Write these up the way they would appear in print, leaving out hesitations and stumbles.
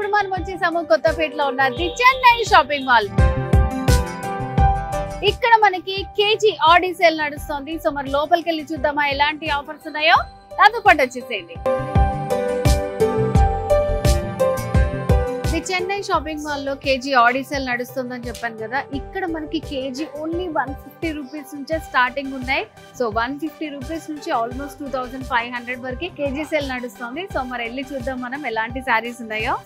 ఇప్పుడు మనం వచ్చేసాము కొత్తపేటలో ఉన్న ది చెన్నై షాపింగ్ మాల్. ఇక్కడ మనకి కేజీ ఆడి సేల్ నడుస్తుంది. సో మరి లోపలికి వెళ్ళి చూద్దామా ఎలాంటి ఆఫర్స్ ఉన్నాయో. నాతో పాటు వచ్చేసేయండి. చెన్నై షాపింగ్ మాల్ లో కేజీ ఆడి సేల్ నడుస్తుందని చెప్పాను కదా. ఇక్కడ మనకి కేజీ ఓన్లీ 150 రూపీస్ నుంచే స్టార్టింగ్ ఉన్నాయి. సో 150 రూపీస్ నుంచి ఆల్మోస్ట్ 2500 వరకు కేజీ సేల్ నడుస్తుంది. సో మరి వెళ్ళి చూద్దాం మనం ఎలాంటి శారీస్ ఉన్నాయో.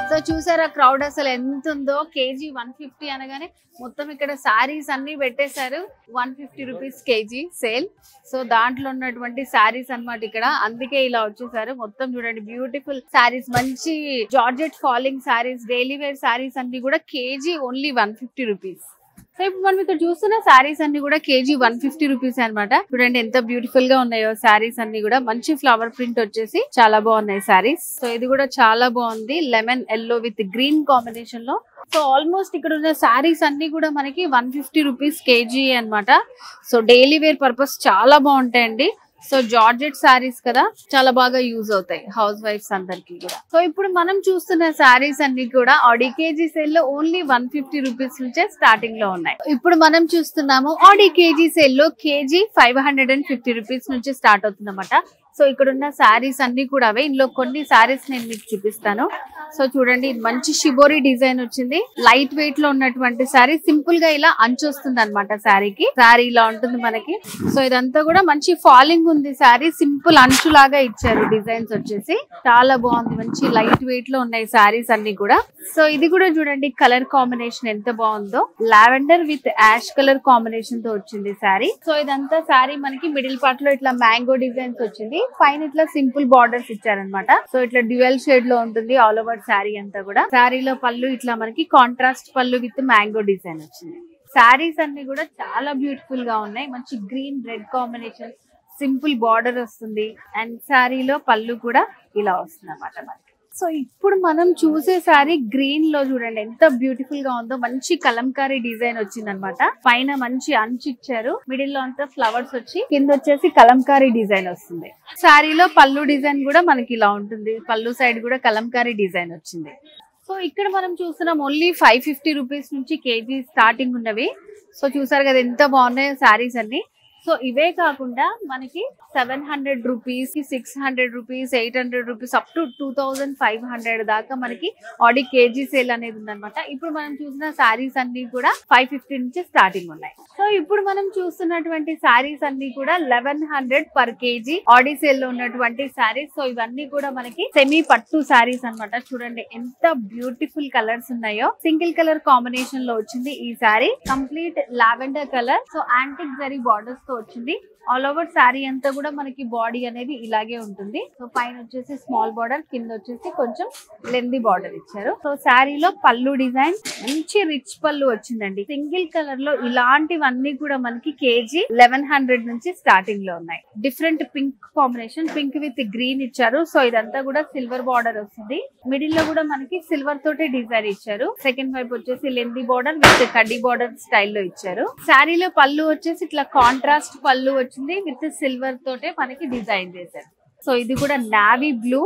సో చూసారా క్రౌడ్ అసలు ఎంత ఉందో. కేజీ 150 అనగానే మొత్తం ఇక్కడ శారీస్ అన్ని పెట్టేశారు. 150 రూపీస్ కేజీ సేల్. సో దాంట్లో ఉన్నటువంటి శారీస్ అన్నమాట ఇక్కడ. అందుకే ఇలా వచ్చేసారు. మొత్తం చూడండి బ్యూటిఫుల్ శారీస్, మంచి georgette falling saris, daily wear saris అన్ని కూడా కేజీ ఓన్లీ 150 రూపీస్. సో ఇప్పుడు మనం ఇక్కడ చూస్తున్న శారీస్ అన్ని కూడా కేజీ 150 రూపీస్ అనమాట. చూడండి ఎంత బ్యూటిఫుల్ గా ఉన్నాయో శారీస్ అన్ని కూడా. మంచి ఫ్లవర్ ప్రింట్ వచ్చేసి చాలా బాగున్నాయి శారీస్. సో ఇది కూడా చాలా బాగుంది, lemon yellow with green combination లో. సో ఆల్మోస్ట్ ఇక్కడ ఉన్న శారీస్ అన్ని కూడా మనకి 150 రూపీస్ కేజీ అనమాట. సో డైలీ వేర్ పర్పస్ చాలా బాగుంటాయండి. సో జార్జెట్ శారీస్ కదా, చాలా బాగా యూజ్ అవుతాయి హౌస్ వైఫ్స్ అందరికి కూడా. సో ఇప్పుడు మనం చూస్తున్న శారీస్ అన్ని కూడా ఆడి కేజీ సేల్ లో ఓన్లీ 150 రూపీస్ నుంచే స్టార్టింగ్ లో ఉన్నాయి. ఇప్పుడు మనం చూస్తున్నాము ఆడి కేజీ సేల్ లో కేజీ 550 రూపీస్ నుంచి స్టార్ట్ అవుతుంది అన్నమాట. సో ఇక్కడ ఉన్న శారీస్ అన్ని కూడా అవే. ఇందులో కొన్ని శారీస్ నేను మీకు చూపిస్తాను. సో చూడండి మంచి షిబోరి డిజైన్ వచ్చింది. లైట్ వెయిట్ లో ఉన్నటువంటి శారీ, సింపుల్ గా ఇలా అంచు వస్తుంది అనమాట శారీకి. శారీ ఇలా ఉంటుంది మనకి. సో ఇదంతా కూడా మంచి ఫాలింగ్ ఉంది శారీ. సింపుల్ అంచు లాగా ఇచ్చారు డిజైన్స్ వచ్చేసి. చాలా బాగుంది, మంచి లైట్ వెయిట్ లో ఉన్నాయి శారీస్ అన్ని కూడా. సో ఇది కూడా చూడండి కలర్ కాంబినేషన్ ఎంత బాగుందో. Lavender with ash colour combination తో వచ్చింది శారీ. సో ఇదంతా శారీ మనకి మిడిల్ పార్ట్ లో ఇట్లా మ్యాంగో డిజైన్స్ వచ్చింది. పైన ఇట్లా సింపుల్ బార్డర్స్ ఇచ్చారనమాట. సో ఇట్లా డ్యూయల్ షేడ్ లో ఉంటుంది ఆల్ ఓవర్ శారీ అంతా కూడా. శారీలో పళ్ళు ఇట్లా మనకి కాంట్రాస్ట్ పళ్ళు విత్ మ్యాంగో డిజైన్ వచ్చింది. శారీస్ అన్ని కూడా చాలా బ్యూటిఫుల్ గా ఉన్నాయి. మంచి green red combination, simple border వస్తుంది. అండ్ శారీలో పళ్ళు కూడా ఇలా వస్తుంది అన్నమాట మనకి. సో ఇప్పుడు మనం చూసే శారీ గ్రీన్ లో చూడండి ఎంత బ్యూటిఫుల్ గా ఉందో. మంచి కలంకారీ డిజైన్ వచ్చింది అనమాట. పైన మంచి అంచు ఇచ్చారు, మిడిల్ లో అంతా ఫ్లవర్స్ వచ్చి కింద వచ్చేసి కలంకారీ డిజైన్ వస్తుంది. శారీలో పళ్ళు డిజైన్ కూడా మనకి ఇలా ఉంటుంది. పళ్ళు సైడ్ కూడా కలంకారీ డిజైన్ వచ్చింది. సో ఇక్కడ మనం చూస్తున్నాం ఓన్లీ 550 రూపీస్ నుంచి కేజీ స్టార్టింగ్ ఉన్నవి. సో చూసారు కదా ఎంత బాగున్నాయో శారీస్ అన్ని. సో ఇవే కాకుండా మనకి 700 rupees, 600 rupees, 800 rupees up to 2500 దాకా మనకి ఆడి కేజీ సేల్ అనేది ఉందన్నమాట. ఇప్పుడు మనం చూసిన శారీస్ అన్ని కూడా 550 నుంచి స్టార్టింగ్ ఉన్నాయి. సో ఇప్పుడు మనం చూస్తున్నటువంటి శారీస్ అన్ని కూడా 1100 పర్ కేజీ ఆడి సేల్ లో ఉన్నటువంటి శారీస్. సో ఇవన్నీ కూడా మనకి సెమీ పట్టు శారీస్ అన్నమాట. చూడండి ఎంత బ్యూటిఫుల్ కలర్స్ ఉన్నాయో. సింగిల్ కలర్ కాంబినేషన్ లో వచ్చింది ఈ sari. Complete lavender colour. So antique zari borders తో వచ్చింది. ఆల్ ఓవర్ శారీ అంతా కూడా మనకి బాడీ అనేది ఇలాగే ఉంటుంది. సో పైన వచ్చేసి స్మాల్ బార్డర్, కింద వచ్చేసి కొంచెం లెందీ బార్డర్ ఇచ్చారు. సో శారీలో పళ్ళు డిజైన్ మంచి రిచ్ పళ్ళు వచ్చిందండి. సింగిల్ కలర్ లో ఇలాంటివన్నీ కూడా మనకి కేజీ 1100 నుంచి స్టార్టింగ్ లో ఉన్నాయి. Different pink combination, pink with green ఇచ్చారు. సో ఇదంతా కూడా సిల్వర్ బార్డర్ వస్తుంది. మిడిల్ లో కూడా మనకి సిల్వర్ తోటే డిజైన్ ఇచ్చారు. సెకండ్ వైపు వచ్చేసి లెందీ బార్డర్ విత్ కడ్డీ బార్డర్ స్టైల్లో ఇచ్చారు. శారీలో పళ్ళు వచ్చేసి ఇట్లా కాంట్రాస్ట్ పళ్ళు వచ్చింది విత్ సిల్వర్ తోటే మనకి డిజైన్ చేశారు. సో ఇది కూడా navy blue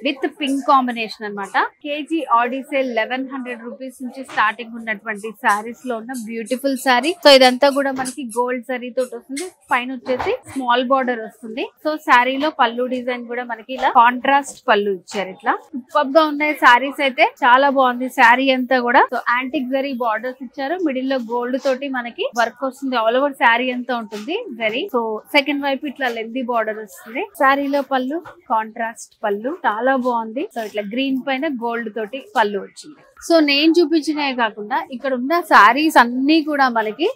with pink combination అనమాట. కేజీ ఆడి సేల్ 1100 రూపీస్ నుంచి స్టార్టింగ్ ఉన్నటువంటి శారీస్ లో ఉన్న బ్యూటిఫుల్ శారీ. సో ఇదంతా కూడా మనకి గోల్డ్ జరీ తోటి వస్తుంది. పైన వచ్చేసి స్మాల్ బార్డర్ వస్తుంది. సో శారీలో పళ్ళు డిజైన్ కూడా మనకి ఇలా కాంట్రాస్ట్ పళ్ళు ఇచ్చారు. ఇట్లా సూపర్ గా ఉన్నాయి శారీస్ అయితే. చాలా బాగుంది శారీ అంతా కూడా. సో యాంటిక్ జరీ బార్డర్స్ ఇచ్చారు. మిడిల్ లో గోల్డ్ తోటి మనకి వర్క్ వస్తుంది. ఆల్ ఓవర్ శారీ అంతా ఉంటుంది జరీ. సో సెకండ్ వైపు ఇట్లా లెందీ బార్డర్ వస్తుంది. శారీలో పళ్ళు కాంట్రాస్ట్ పళ్ళు చాలా బాగుంది. సో ఇట్లా గ్రీన్ పైన గోల్డ్ తోటి పళ్ళు వచ్చింది. సో నేను చూపించినవి కాకుండా ఇక్కడ ఉన్న శారీస్ అన్ని కూడా మనకి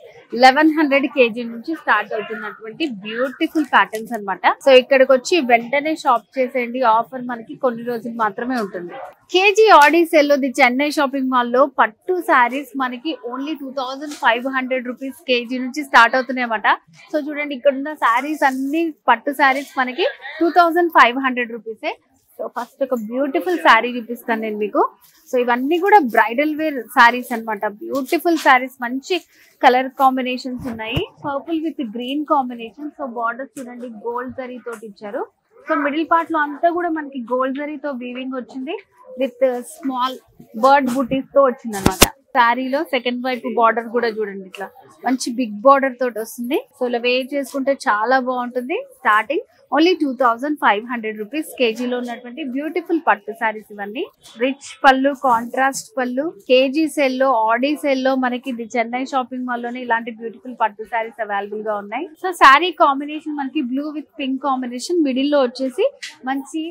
1100 కేజీ నుంచి స్టార్ట్ అవుతున్నటువంటి బ్యూటిఫుల్ ప్యాటర్న్స్ అన్నమాట. సో ఇక్కడికి వచ్చి వెంటనే షాప్ చేసేయండి. ఆఫర్ మనకి కొన్ని రోజులు మాత్రమే ఉంటుంది. కేజీ ఆడి సేల్ లో ది చెన్నై షాపింగ్ మాల్ లో పట్టు శారీస్ మనకి ఓన్లీ 2500 రూపీస్ కేజీ నుంచి స్టార్ట్ అవుతున్నాయి అన్నమాట. సో చూడండి ఇక్కడ ఉన్న శారీస్ అన్ని పట్టు శారీస్ మనకి 2500 రూపీసే. సో ఫస్ట్ ఒక బ్యూటిఫుల్ శారీ చూపిస్తాను నేను మీకు. సో ఇవన్నీ కూడా బ్రైడల్ వేర్ శారీస్ అన్నమాట. బ్యూటిఫుల్ శారీస్, మంచి కలర్ కాంబినేషన్స్ ఉన్నాయి. Purple with green combination. So border చూడండి గోల్డ్ జరీ తోటి ఇచ్చారు. సో మిడిల్ పార్ట్ లో అంతా కూడా మనకి గోల్డ్ జరీతో వీవింగ్ వచ్చింది విత్ స్మాల్ బర్డ్ బూటీస్ తో వచ్చింది అనమాట. శారీలో సెకండ్ వైపు బార్డర్ కూడా చూడండి, ఇట్లా మంచి బిగ్ బార్డర్ తోటి వస్తుంది. సో ఇలా వేర్ చేసుకుంటే చాలా బాగుంటుంది. స్టార్టింగ్ ఓన్లీ 2500 రూపీస్ కేజీలో ఉన్నటువంటి బ్యూటిఫుల్ పట్టు శారీస్ ఇవన్నీ. రిచ్ పళ్ళు, కాంట్రాస్ట్ పళ్ళు, కేజీ సేల్ లో, ఆడీ సేల్ లో మనకి ఇది చెన్నై షాపింగ్ మాల్ లోనే ఇలాంటి బ్యూటిఫుల్ పట్టు శారీస్ అవైలబుల్ గా ఉన్నాయి. సో శారీ కాంబినేషన్ మనకి blue with pink combination, middle లో వచ్చేసి మంచి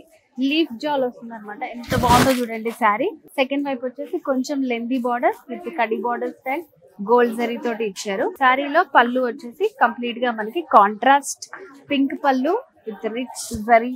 లీఫ్ జాల్ వస్తుంది అనమాట. ఎంత బాగుందో చూడండి శారీ. సెకండ్ వైపు వచ్చేసి కొంచెం lengthy border with kadhi border style gold zari తోటి ఇచ్చారు. శారీలో పళ్ళు వచ్చేసి కంప్లీట్ గా మనకి కాంట్రాస్ట్ పింక్ పళ్ళు విత్ రిచ్ జరీ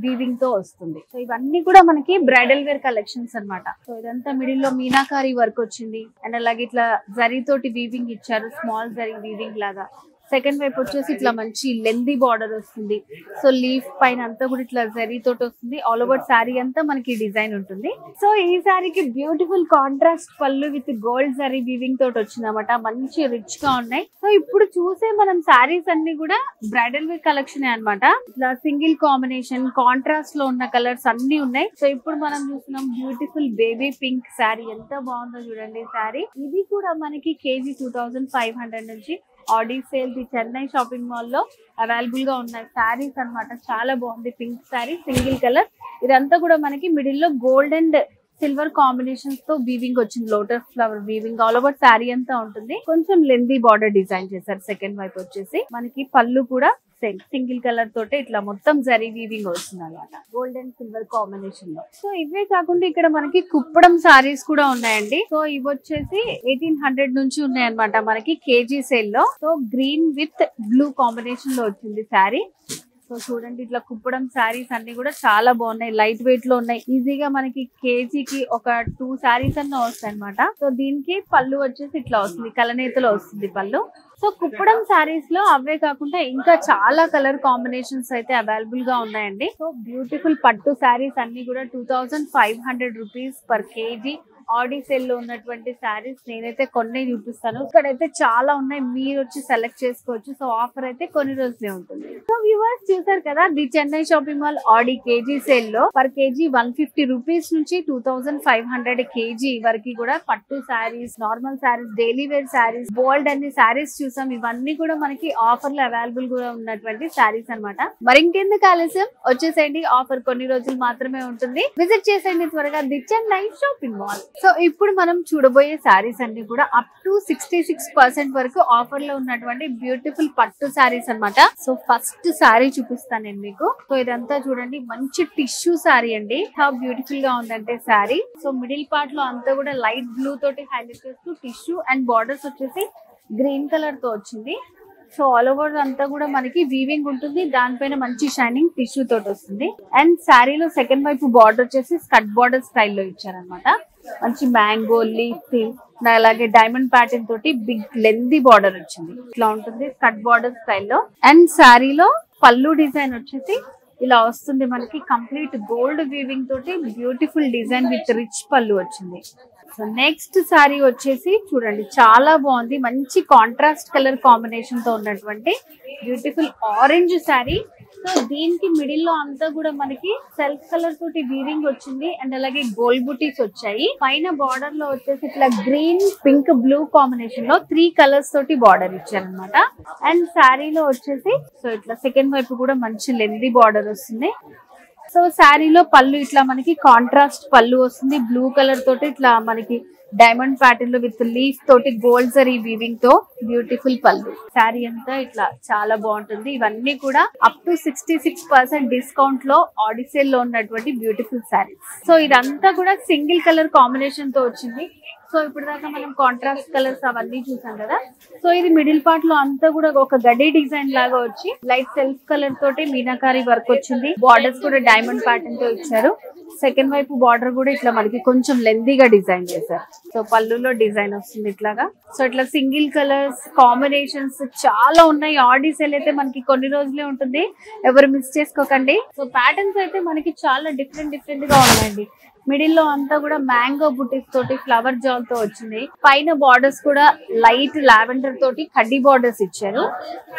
వీవింగ్ తో వస్తుంది. సో ఇవన్నీ కూడా మనకి బ్రైడల్ వేర్ కలెక్షన్స్ అన్నమాట. సో ఇదంతా మిడిల్ లో మీనాకారి వర్క్ వచ్చింది అండ్ అలాగే ఇట్లా జరీ తోటి వీవింగ్ ఇచ్చారు, స్మాల్ జరీ వీవింగ్ లాగా. సెకండ్ వైపు వచ్చేసి ఇట్లా మంచి లెందీ బార్డర్ వస్తుంది. సో లీఫ్ పైన అంతా కూడా ఇట్లా జరీ తోటి వస్తుంది. ఆల్ ఓవర్ శారీ అంతా మనకి డిజైన్ ఉంటుంది. సో ఈ శారీకి బ్యూటిఫుల్ కాంట్రాస్ట్ పళ్ళు విత్ గోల్డ్ జరీ వీవింగ్ తోటి వచ్చింది అనమాట. మంచి రిచ్ గా ఉన్నాయి. సో ఇప్పుడు చూసే మనం శారీస్ అన్ని కూడా బ్రైడల్ వేర్ కలెక్షన్ అనమాట. ఇట్లా సింగిల్ కాంబినేషన్ కాంట్రాస్ట్ లో ఉన్న కలర్స్ అన్ని ఉన్నాయి. సో ఇప్పుడు మనం చూస్తున్నాం బ్యూటిఫుల్ బేబీ పింక్ శారీ. ఎంత బాగుందో చూడండి శారీ. ఇది కూడా మనకి కేజీ 2500 నుంచి Audi sale the Chennai shopping mall లో అవైలబుల్ గా ఉన్నాయి శారీస్ అన్నమాట. చాలా బాగుంది పింక్ శారీ, సింగిల్ కలర్. ఇదంతా కూడా మనకి మిడిల్ లో గోల్డ్ అండ్ సిల్వర్ కాంబినేషన్స్ తో వీవింగ్ వచ్చింది, lotus flower weaving all over sari అంతా ఉంటుంది. కొంచెం లెందీ బార్డర్ డిజైన్ చేశారు. సెకండ్ వైపు వచ్చేసి మనకి పళ్ళు కూడా సేమ్ సింగిల్ కలర్ తోటే ఇట్లా మొత్తం జరీ వీవింగ్ వస్తుంది అనమాట, గోల్డ్ అండ్ సిల్వర్ కాంబినేషన్ లో. సో ఇవే కాకుండా ఇక్కడ మనకి కుప్పడం సారీస్ కూడా ఉన్నాయండి. సో ఇవి వచ్చేసి 1800 నుంచి ఉన్నాయన్నమాట మనకి కేజీ సేల్ లో. So green with blue combination లో వచ్చింది శారీ. సో చూడండి ఇట్లా కుప్పడం శారీస్ అన్ని కూడా చాలా బాగున్నాయి, లైట్ వెయిట్ లో ఉన్నాయి. ఈజీగా మనకి కేజీకి ఒక 2 శారీస్ అన్న వస్తాయి అనమాట. సో దీనికి పళ్ళు వచ్చేసి ఇట్లా వస్తుంది, కలనేతలో వస్తుంది పళ్ళు. సో కుప్పడం శారీస్ లో అవే కాకుండా ఇంకా చాలా కలర్ కాంబినేషన్స్ అయితే అవైలబుల్ గా ఉన్నాయండి. సో బ్యూటిఫుల్ పట్టు శారీస్ అన్ని కూడా 2500 rupees per KG Audi sale లో ఉన్నటువంటి శారీస్ నేనైతే కొన్ని చూపిస్తాను. ఇక్కడైతే చాలా ఉన్నాయి, మీరు వచ్చి సెలెక్ట్ చేసుకోవచ్చు. సో ఆఫర్ అయితే కొన్ని రోజులే ఉంటుంది. సో వ్యూవర్స్ చూసారు కదా, the Chennai shopping mall Aadi kg sale లో పర్ కేజీ 150 రూపీస్ నుంచి 2500 కేజీ వరకు కూడా పట్టు saris, normal saris, daily wear saris, బోల్డ్ అన్ని శారీస్ చూసాం. ఇవన్నీ కూడా మనకి ఆఫర్ లో అవైలబుల్ గా ఉన్నటువంటి శారీస్ అనమాట. మరి ఇంకెందుకు ఆలస్యం, వచ్చేసేయండి. ఆఫర్ కొన్ని రోజులు మాత్రమే ఉంటుంది. విజిట్ చేసేయండి త్వరగా the Chennai shopping mall. So ఇప్పుడు మనం చూడబోయే శారీస్ అన్ని కూడా అప్ టు 66% వరకు ఆఫర్ లో ఉన్నటువంటి బ్యూటిఫుల్ పట్టు శారీస్ అన్నమాట. సో ఫస్ట్ శారీ చూపిస్తాను నేను మీకు. సో ఇదంతా చూడండి మంచి టిష్యూ శారీ అండి. చాలా బ్యూటిఫుల్ గా ఉందంటే శారీ. సో మిడిల్ పార్ట్ లో అంతా కూడా లైట్ బ్లూ తోటి హైలైట్ చేస్తూ టిష్యూ అండ్ బార్డర్స్ వచ్చేసి గ్రీన్ కలర్ తో వచ్చింది. సో ఆల్ ఓవర్ అంతా కూడా మనకి వీవింగ్ ఉంటుంది, దానిపైన మంచి షైనింగ్ టిష్యూ తోటి వస్తుంది. అండ్ శారీలో సెకండ్ వైపు బార్డర్ వచ్చేసి స్కట్ బార్డర్ స్టైల్లో ఇచ్చారనమాట. మంచి మ్యాంగో లీఫ్, అలాగే డైమండ్ ప్యాటర్న్ తోటి బిగ్ లెందీ బార్డర్ వచ్చింది. ఇట్లా ఉంటుంది స్కట్ బార్డర్ స్టైల్లో. అండ్ శారీలో పళ్ళు డిజైన్ వచ్చేసి ఇలా వస్తుంది మనకి, కంప్లీట్ గోల్డ్ వీవింగ్ తోటి బ్యూటిఫుల్ డిజైన్ విత్ రిచ్ పళ్ళు వచ్చింది. సో నెక్స్ట్ శారీ వచ్చేసి చూడండి చాలా బాగుంది, మంచి కాంట్రాస్ట్ కలర్ కాంబినేషన్ తో ఉన్నటువంటి బ్యూటిఫుల్ ఆరెంజ్ శారీ. సో దీనికి మిడిల్ లో అంతా కూడా మనకి సెల్ఫ్ కలర్ తోటి వీవింగ్ వచ్చింది అండ్ అలాగే గోల్డ్ బుటీస్ వచ్చాయి. పైన బార్డర్ లో వచ్చేసి ఇట్లా గ్రీన్ పింక్ బ్లూ కాంబినేషన్ లో 3 కలర్స్ తోటి బార్డర్ ఇచ్చారనమాట. అండ్ శారీలో వచ్చేసి సో ఇట్లా సెకండ్ వైపు కూడా మంచి లెందీ బార్డర్ వస్తుంది. సో శారీలో పళ్ళు ఇట్లా మనకి కాంట్రాస్ట్ పళ్ళు వస్తుంది, బ్లూ కలర్ తోటి ఇట్లా మనకి డైమండ్ ప్యాటర్న్ లో విత్ లీఫ్ తోటి గోల్డ్ జరీ వీవింగ్ తో బ్యూటిఫుల్ పళ్ళు. శారీ అంతా ఇట్లా చాలా బాగుంటుంది. ఇవన్నీ కూడా అప్ టు 66% డిస్కౌంట్ లో ఆడీ సేల్ లో ఉన్నటువంటి బ్యూటిఫుల్ శారీస్. సో ఇదంతా కూడా సింగిల్ కలర్ కాంబినేషన్ తో వచ్చింది. సో ఇప్పుడు దాకా మనం కాంట్రాస్ట్ కలర్స్ అవన్నీ చూసాం కదా. సో ఇది మిడిల్ పార్ట్ లో అంతా కూడా ఒక గడి డిజైన్ లాగా వచ్చి లైట్ సెల్ఫ్ కలర్ తోటి మీనాకారి వర్క్ వచ్చింది. బార్డర్స్ కూడా డైమండ్ ప్యాటర్న్ తో ఇచ్చారు. సెకండ్ వైపు బార్డర్ కూడా ఇట్లా మనకి కొంచెం లెందీగా డిజైన్ చేశారు. సో పళ్ళులో డిజైన్ వస్తుంది ఇట్లాగా. సో ఇట్లా సింగిల్ కలర్స్ కాంబినేషన్స్ చాలా ఉన్నాయి. ఆడీ సేల్ అయితే మనకి కొన్ని రోజులే ఉంటుంది, ఎవరు మిస్ చేసుకోకండి. సో ప్యాటర్న్స్ అయితే మనకి చాలా డిఫరెంట్ గా ఉన్నాయండి. మిడిల్ లో అంతా కూడా మ్యాంగో బుటీస్ తోటి ఫ్లవర్ జాల్ తో వచ్చింది. పైన బార్డర్స్ కూడా లైట్ లావెండర్ తోటి కడ్డీ బార్డర్స్ ఇచ్చారు.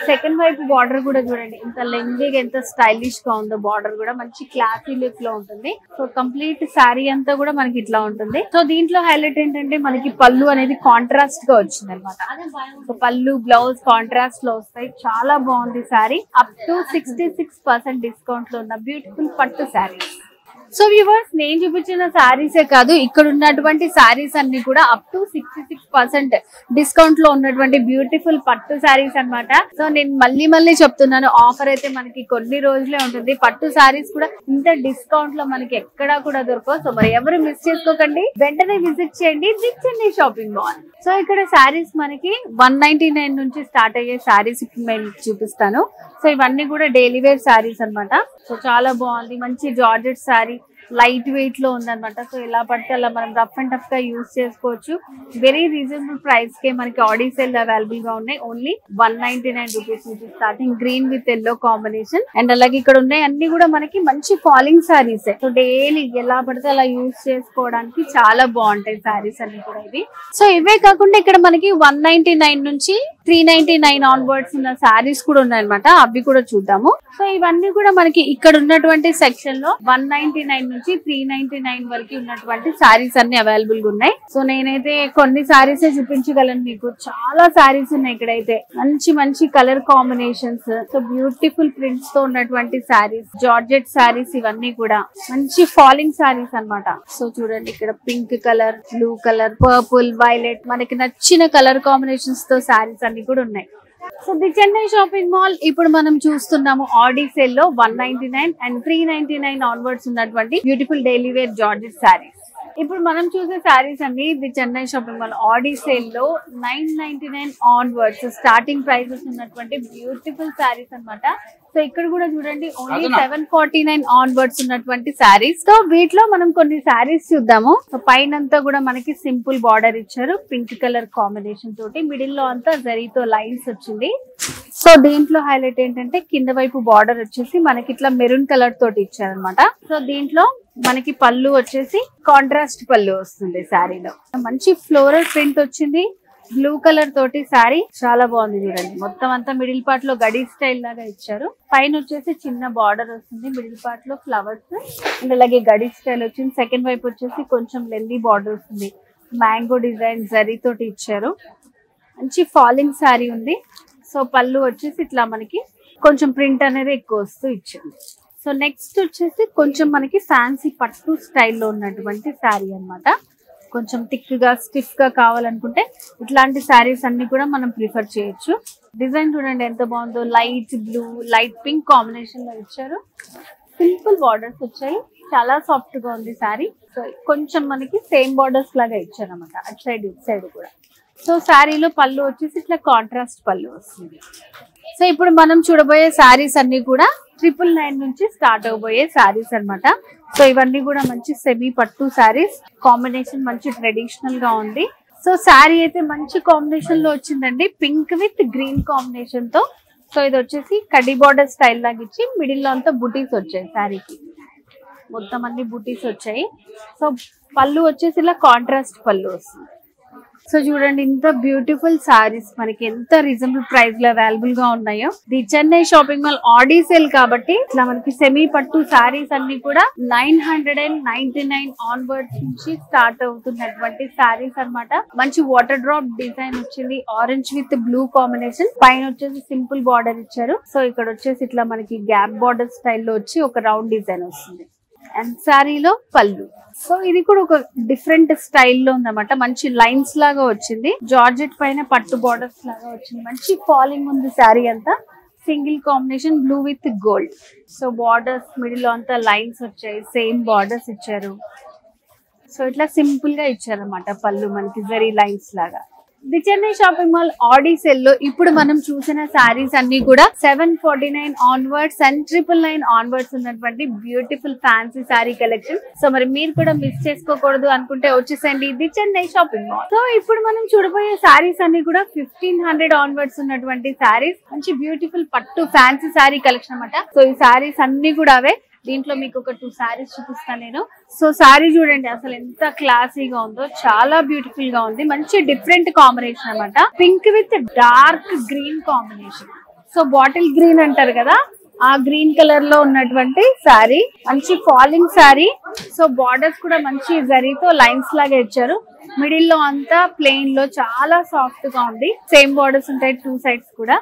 సెకండ్ వైపు బార్డర్ కూడా చూడండి ఎంత లెంగ్లీగా ఎంత స్టైలిష్ గా ఉందో. బార్డర్ కూడా మంచి క్లాసీ లుక్ లో ఉంటుంది. సో కంప్లీట్ శారీ అంతా కూడా మనకి ఇట్లా ఉంటుంది. సో దీంట్లో హైలైట్ ఏంటంటే మనకి పళ్ళు అనేది కాంట్రాస్ట్ గా వచ్చింది అనమాట. సో పళ్ళు బ్లౌజ్ కాంట్రాస్ట్ లో వస్తాయి. చాలా బాగుంది శారీ. అప్ టు 66% డిస్కౌంట్ లో ఉన్న బ్యూటిఫుల్ పట్టు శారీ. సో వ్యూవర్స్, నేను చూపించిన శారీసే కాదు, ఇక్కడ ఉన్నటువంటి శారీస్ అన్ని కూడా అప్ టు 66% డిస్కౌంట్ లో ఉన్నటువంటి బ్యూటిఫుల్ పట్టు శారీస్ అన్నమాట. సో నేను మళ్ళీ చెప్తున్నాను, ఆఫర్ అయితే మనకి కొన్ని రోజులే ఉంటుంది. పట్టు శారీస్ కూడా ఇంత డిస్కౌంట్ లో మనకి ఎక్కడా కూడా దొరకవు. సో మరి ఎవరు మిస్ చేసుకోకండి, వెంటనే విజిట్ చేయండి the Chennai shopping mall. So ఇక్కడ శారీస్ మనకి 199 నుంచి స్టార్ట్ అయ్యే శారీస్ ఇప్పుడు నేను చూపిస్తాను. సో ఇవన్నీ కూడా డైలీ వేర్ శారీస్ అన్నమాట. సో చాలా బాగుంది, మంచి జార్జెట్ శారీ, లైట్ వెయిట్ లో ఉందన్నమాట. సో ఎలా పడితే అలా మనం రఫ్ అండ్ టఫ్ గా యూజ్ చేసుకోవచ్చు. వెరీ రీజనబుల్ ప్రైస్ కే మనకి ఆడీ సేల్ అవైలబుల్ గా ఉన్నాయి. ఓన్లీ 199 రూపీస్ నుంచి starting. Green with yellow combination. And అలాగే ఇక్కడ ఉన్నాయి అన్ని కూడా మనకి మంచి ఫాలింగ్ శారీస్. సో డైలీ ఎలా పడితే అలా యూజ్ చేసుకోవడానికి చాలా బాగుంటాయి శారీస్ అన్ని కూడా ఇవి. సో ఇవే కాకుండా ఇక్కడ మనకి 199 నుంచి 399 ఆన్వర్డ్స్ ఉన్న శారీస్ కూడా ఉన్నాయన్నమాట. అవి కూడా చూద్దాము. సో ఇవన్నీ కూడా మనకి ఇక్కడ ఉన్నటువంటి సెక్షన్ లో 199 నుంచి 399 వరకు ఉన్నటువంటి శారీస్ అన్ని అవైలబుల్ గా ఉన్నాయి. సో నేనైతే కొన్ని శారీస్ చూపించగలను మీకు. చాలా శారీస్ ఉన్నాయి ఇక్కడైతే. మంచి colour combinations, so beautiful prints తో ఉన్నటువంటి శారీస్, జార్జెట్ శారీస్, ఇవన్నీ కూడా మంచి ఫాలింగ్ శారీస్ అన్నమాట. సో చూడండి ఇక్కడ pink colour, blue colour, purple, violet, మనకి నచ్చిన కలర్ కాంబినేషన్స్ తో శారీస్ అన్ని కూడా ఉన్నాయి. So the Chennai shopping mall ఇప్పుడు మనం చూస్తున్నాము ఆడీ సేల్ లో 199 అండ్ 399 ఆన్వర్డ్స్ ఉన్నటువంటి beautiful daily wear georgette saris. ఇప్పుడు మనం చూసే శారీస్ అన్ని the Chennai shopping mall Aadi sale లో 999 ఆన్వర్డ్స్ స్టార్టింగ్ ప్రైసెస్ ఉన్నటువంటి బ్యూటిఫుల్ శారీస్ అన్నమాట. సో ఇక్కడ కూడా చూడండి ఓన్లీ 749 ఆన్వర్డ్స్ ఉన్నటువంటి శారీస్. సో వీటిలో మనం కొన్ని శారీస్ చూద్దాము. సో పైన అంతా కూడా మనకి సింపుల్ బార్డర్ ఇచ్చారు, పింక్ కలర్ కాంబినేషన్ తోటి. మిడిల్ లో అంతా జరీతో లైన్స్ వచ్చింది. సో దీంట్లో హైలైట్ ఏంటంటే కింద వైపు బార్డర్ వచ్చేసి మనకి ఇట్లా మెరూన్ కలర్ తోటి ఇచ్చారనమాట. సో దీంట్లో మనకి పళ్ళు వచ్చేసి కాంట్రాస్ట్ పళ్ళు వస్తుంది. శారీలో మంచి ఫ్లోరల్ ప్రింట్ వచ్చింది, బ్లూ కలర్ తోటి శారీ చాలా బాగుంది. చూడండి మొత్తం అంతా మిడిల్ పార్ట్ లో గడి స్టైల్ లాగా ఇచ్చారు. పైన వచ్చేసి చిన్న బార్డర్ వస్తుంది, మిడిల్ పార్ట్ లో ఫ్లవర్స్ అండ్ అలాగే గడి స్టైల్ వచ్చింది. సెకండ్ వైపు వచ్చేసి కొంచెం లెందీ బార్డర్ వస్తుంది, మ్యాంగో డిజైన్ జరీ తోటి ఇచ్చారు. మంచి ఫాలింగ్ శారీ ఉంది. సో పళ్ళు వచ్చేసి ఇట్లా మనకి కొంచెం ప్రింట్ అనేది ఎక్కువ వస్తూ ఇచ్చింది. సో నెక్స్ట్ వచ్చేసి కొంచెం మనకి ఫ్యాన్సీ పట్టు స్టైల్లో ఉన్నటువంటి శారీ అన్నమాట. కొంచెం థిక్ గా స్టిఫ్ గా కావాలనుకుంటే ఇట్లాంటి శారీస్ అన్ని కూడా మనం ప్రిఫర్ చేయొచ్చు. డిజైన్ చూడండి ఎంత బాగుందో, light blue, light pink combination లో ఇచ్చారు. సింపుల్ బార్డర్స్ వచ్చాయి, చాలా సాఫ్ట్ గా ఉంది శారీ. సో కొంచెం మనకి సేమ్ బార్డర్స్ లాగా ఇచ్చారు అనమాట అటు సైడ్ ఇటు సైడ్ కూడా. సో శారీలో పళ్ళు వచ్చేసి ఇట్లా కాంట్రాస్ట్ పళ్ళు వస్తుంది. సో ఇప్పుడు మనం చూడబోయే శారీస్ అన్ని కూడా 999 నుంచి స్టార్ట్ అవబోయే శారీస్ అన్నమాట. సో ఇవన్నీ కూడా మంచి సెమీ పట్టు శారీస్. కాంబినేషన్ మంచి ట్రెడిషనల్ గా ఉంది. సో శారీ అయితే మంచి కాంబినేషన్ లో వచ్చిందండి, పింక్ విత్ గ్రీన్ కాంబినేషన్ తో. సో ఇది వచ్చేసి కడ్డీ బార్డర్ స్టైల్ లాగా ఇచ్చి మిడిల్ లో అంతా బుటీస్ వచ్చాయి. శారీకి మొత్తం అన్ని బుటీస్ వచ్చాయి. సో పళ్ళు వచ్చేసి ఇలా కాంట్రాస్ట్ పళ్ళు వస్తుంది. సో చూడండి ఇంత బ్యూటిఫుల్ సారీస్ మనకి ఎంత రీజనబుల్ ప్రైస్ లో అవైలబుల్ గా ఉన్నాయో. The Chennai shopping mall Aadi sale కాబట్టి ఇట్లా మనకి సెమీ పట్టు సారీస్ అన్ని కూడా 999 ఆన్వర్డ్స్ నుంచి స్టార్ట్ అవుతున్నటువంటి సారీస్ అన్నమాట. మంచి వాటర్ డ్రాప్ డిజైన్ వచ్చింది, ఆరెంజ్ విత్ బ్లూ కాంబినేషన్. పైన వచ్చేసి సింపుల్ బార్డర్ ఇచ్చారు. సో ఇక్కడ వచ్చేసి ఇట్లా మనకి గ్యాప్ బార్డర్ స్టైల్లో వచ్చి ఒక రౌండ్ డిజైన్ వస్తుంది. అండ్ శారీలో పళ్ళు. సో ఇది కూడా ఒక డిఫరెంట్ స్టైల్లో ఉందన్నమాట. మంచి లైన్స్ లాగా వచ్చింది, జార్జెట్ పైన పట్టు బార్డర్స్ లాగా వచ్చింది. మంచి ఫాలింగ్ ఉంది శారీ అంతా. Single combination blue with gold. So borders middle లో అంతా లైన్స్ వచ్చాయి, సేమ్ బార్డర్స్ ఇచ్చారు. సో ఇట్లా సింపుల్ గా ఇచ్చారన్నమాట పళ్ళు మనకి జరీ లైన్స్ లాగా. The Chennai shopping mall Aadi sale లో ఇప్పుడు మనం చూసిన శారీస్ అన్ని కూడా 749 ఆన్వర్డ్స్ అండ్ 999 ఆన్వర్డ్స్ ఉన్నటువంటి beautiful fancy sari collection. So మరి మీరు కూడా మిస్ చేసుకోకూడదు అనుకుంటే వచ్చేసండి the Chennai shopping mall. So ఇప్పుడు మనం చూడబోయే శారీస్ అన్ని కూడా 1500 ఆన్వర్డ్స్ ఉన్నటువంటి శారీస్. మంచి బ్యూటిఫుల్ పట్టు ఫ్యాన్సీ శారీ కలెక్షన్ అన్నమాట. సో ఈ శారీస్ అన్ని కూడా అవే దీంట్లో మీకు ఒక 2 సారీస్ చూపిస్తాను నేను. సో సారీ చూడండి అసలు ఎంత క్లాసీగా ఉందో, చాలా బ్యూటిఫుల్ గా ఉంది. మంచి డిఫరెంట్ కాంబినేషన్ అన్నమాట. Pink with dark green combination. So bottle green అంటారు కదా, ఆ గ్రీన్ కలర్ లో ఉన్నటువంటి సారీ, మంచి ఫాలింగ్ సారీ. సో బార్డర్స్ కూడా మంచి జరీతో లైన్స్ లాగా ఇచ్చారు. మిడిల్ లో అంతా ప్లెయిన్ లో చాలా సాఫ్ట్ గా ఉంది. సేమ్ బార్డర్స్ ఉంటాయి 2 సైడ్స్ కూడా.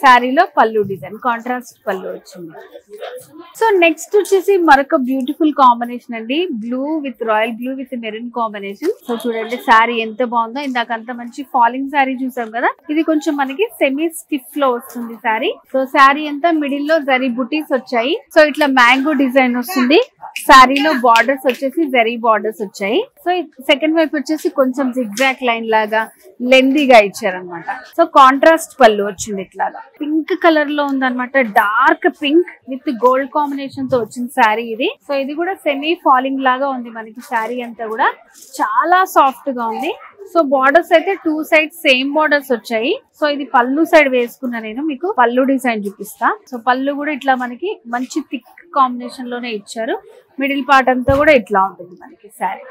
శారీలో పళ్ళు డిజైన్ కాంట్రాస్ట్ పళ్ళు వచ్చింది. సో నెక్స్ట్ వచ్చేసి మరొక బ్యూటిఫుల్ కాంబినేషన్ అండి, blue with royal blue with maroon combination. So చూడండి శారీ ఎంత బాగుందో. ఇందాక అంత మంచి ఫాలింగ్ శారీ చూసాం కదా, ఇది కొంచెం మనకి సెమీ స్టిఫ్ లో వస్తుంది శారీ. సో శారీ అంతా మిడిల్ లో జరీ బుటీస్ వచ్చాయి. సో ఇట్లా మ్యాంగో డిజైన్ వస్తుంది. శారీలో బార్డర్స్ వచ్చేసి జరీ బార్డర్స్ వచ్చాయి. సో సెకండ్ వైపు వచ్చేసి కొంచెం జిగ్జాక్ లైన్ లాగా లెందీగా ఇచ్చారనమాట. సో కాంట్రాస్ట్ పళ్ళు వచ్చింది, ఇట్లాగా పింక్ కలర్ లో ఉందన్నమాట. Dark pink with gold combination తో వచ్చింది శారీ ఇది. సో ఇది కూడా సెమీ ఫాలింగ్ లాగా ఉంది మనకి. శారీ అంతా కూడా చాలా సాఫ్ట్ గా ఉంది. సో బార్డర్స్ అయితే 2 సైడ్స్ సేమ్ బార్డర్స్ వచ్చాయి. సో ఇది పళ్ళు సైడ్ వేసుకున్నా నేను, మీకు పళ్ళు డిజైన్ చూపిస్తా. సో పళ్ళు కూడా ఇట్లా మనకి మంచి థిక్ కాంబినేషన్ లోనే ఇచ్చారు. మిడిల్ పార్ట్ అంతా కూడా ఇట్లా ఉంటుంది మనకి శారీ.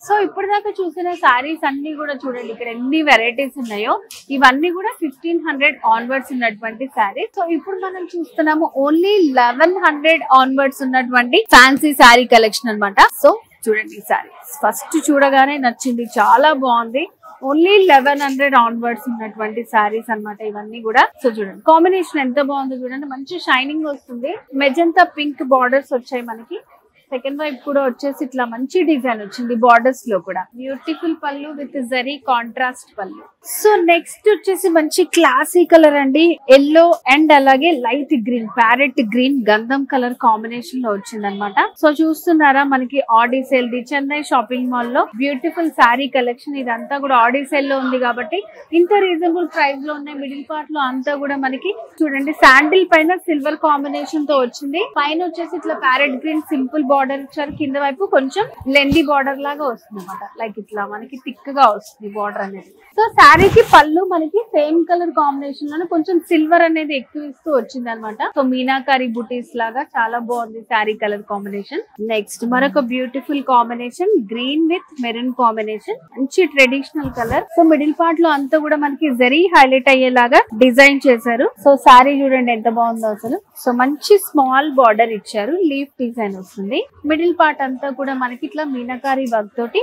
సో ఇప్పటిదాకా చూసిన శారీస్ అన్ని కూడా చూడండి ఇక్కడ ఎన్ని వెరైటీస్ ఉన్నాయో. ఇవన్నీ కూడా 1500 ఆన్వర్డ్స్ ఉన్నటువంటి శారీ. సో ఇప్పుడు మనం చూస్తున్నాము ఓన్లీ 1100 ఆన్వర్డ్స్ ఉన్నటువంటి ఫ్యాన్సీ శారీ కలెక్షన్ అన్నమాట. సో చూడండి ఈ శారీ ఫస్ట్ చూడగానే నచ్చింది, చాలా బాగుంది. ఓన్లీ 1100 ఆన్వర్డ్స్ ఉన్నటువంటి శారీస్ అన్నమాట ఇవన్నీ కూడా. సో చూడండి కాంబినేషన్ ఎంత బాగుందో చూడండి, మంచి షైనింగ్ వస్తుంది. మెజంతా పింక్ బార్డర్స్ వచ్చాయి మనకి. సెకండ్ వైపు కూడా వచ్చేసి ఇట్లా మంచి డిజైన్ వచ్చింది బార్డర్స్ లో కూడా. బ్యూటిఫుల్ పళ్ళు విత్ జరీ కాంట్రాస్ట్ పళ్ళు. సో నెక్స్ట్ వచ్చేసి మంచి క్లాసీ కలర్ అండి, ఎల్లో అండ్ అలాగే లైట్ గ్రీన్, ప్యారెట్ గ్రీన్, గంధం కలర్ కాంబినేషన్ లో వచ్చింది అనమాట. సో చూస్తున్నారా మనకి Aadi sale the Chennai shopping mall లో బ్యూటిఫుల్ శారీ కలెక్షన్. ఇదంతా కూడా ఆడి సేల్ లో ఉంది కాబట్టి ఇంత రీజనబుల్ ప్రైస్ లో ఉన్నాయి. మిడిల్ పార్ట్ లో అంతా కూడా మనకి చూడండి శాండిల్ పైన సిల్వర్ కాంబినేషన్ తో వచ్చింది. పైన వచ్చేసి ఇట్లా ప్యారెట్ గ్రీన్ సింపుల్ బార్డర్ ఇచ్చారు. కింద వైపు కొంచెం లెండి బార్డర్ లాగా వస్తుంది అనమాట. లైక్ ఇట్లా మనకి థిక్ గా వస్తుంది బార్డర్ అనేది. సో శారీకి పళ్ళు మనకి సేమ్ కలర్ కాంబినేషన్ లోనే కొంచెం సిల్వర్ అనేది ఎక్కువ ఇస్తూ వచ్చింది అనమాట. సో మీనాకారి బుటీస్ లాగా చాలా బాగుంది శారీ కలర్ కాంబినేషన్. నెక్స్ట్ మరొక beautiful combination green with maroon combination, మంచి traditional colour. So middle part లో అంతా కూడా మనకి జరీ హైలైట్ అయ్యేలాగా డిజైన్ చేశారు. సో శారీ చూడండి ఎంత బాగుందో అసలు. సో మంచి స్మాల్ బార్డర్ ఇచ్చారు, లీఫ్ డిజైన్ వస్తుంది. మిడిల్ పార్ట్ అంతా కూడా మనకి ఇట్లా మీనాకారి వర్క్ తోటి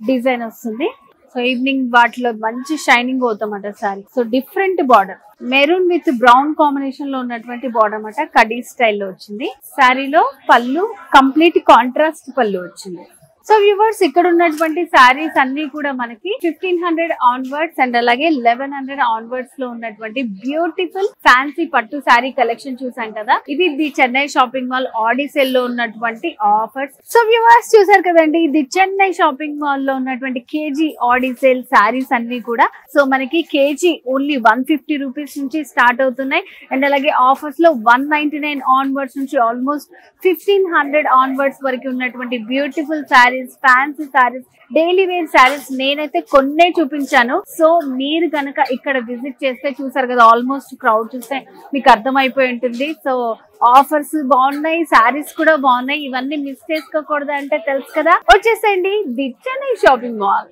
డిజైన్ వస్తుంది. సో ఈవినింగ్ వాటిలో మంచి షైనింగ్ అవుతామట sorry. So different border maroon with brown combination లో ఉన్నటువంటి బార్డర్ అన్నమాట. కడీ స్టైల్లో వచ్చింది. శారీలో పళ్ళు కంప్లీట్ కాంట్రాస్ట్ పళ్ళు వచ్చింది. సో వ్యూవర్స్ ఇక్కడ ఉన్నటువంటి శారీస్ అన్ని కూడా మనకి 1500 ఆన్వర్డ్స్ అండ్ అలాగే 1100 ఆన్వర్డ్స్ లో ఉన్నటువంటి బ్యూటిఫుల్ ఫ్యాన్సీ పట్టు శారీ కలెక్షన్ చూసాం కదా. ఇది the Chennai shopping mall Audi sale లో ఉన్నటువంటి ఆఫర్స్. సో వ్యూవర్స్ చూసారు కదండి, ఇది చెన్నై షాపింగ్ మాల్ లో ఉన్నటువంటి కేజీ ఆడి సేల్ శారీస్ అన్ని కూడా. సో మనకి కేజీ ఓన్లీ 150 రూపీస్ నుంచి స్టార్ట్ అవుతున్నాయి. అండ్ అలాగే ఆఫర్స్ లో 199 ఆన్వర్డ్స్ నుంచి ఆల్మోస్ట్ 1500 ఆన్వర్డ్స్ వరకు ఉన్నటువంటి beautiful sari, fancy saris, daily wear saris నేనైతే కొన్నే చూపించాను. సో మీరు కనుక ఇక్కడ విజిట్ చేస్తే చూసారు కదా, ఆల్మోస్ట్ క్రౌడ్ చూస్తే మీకు అర్థమైపోయి ఉంటుంది. సో ఆఫర్స్ బాగున్నాయి, శారీస్ కూడా బాగున్నాయి. ఇవన్నీ మిస్ చేసుకోకూడదు అంటే తెలుసు కదా, వచ్చేసేయండి ది చెన్నై షాపింగ్ మాల్.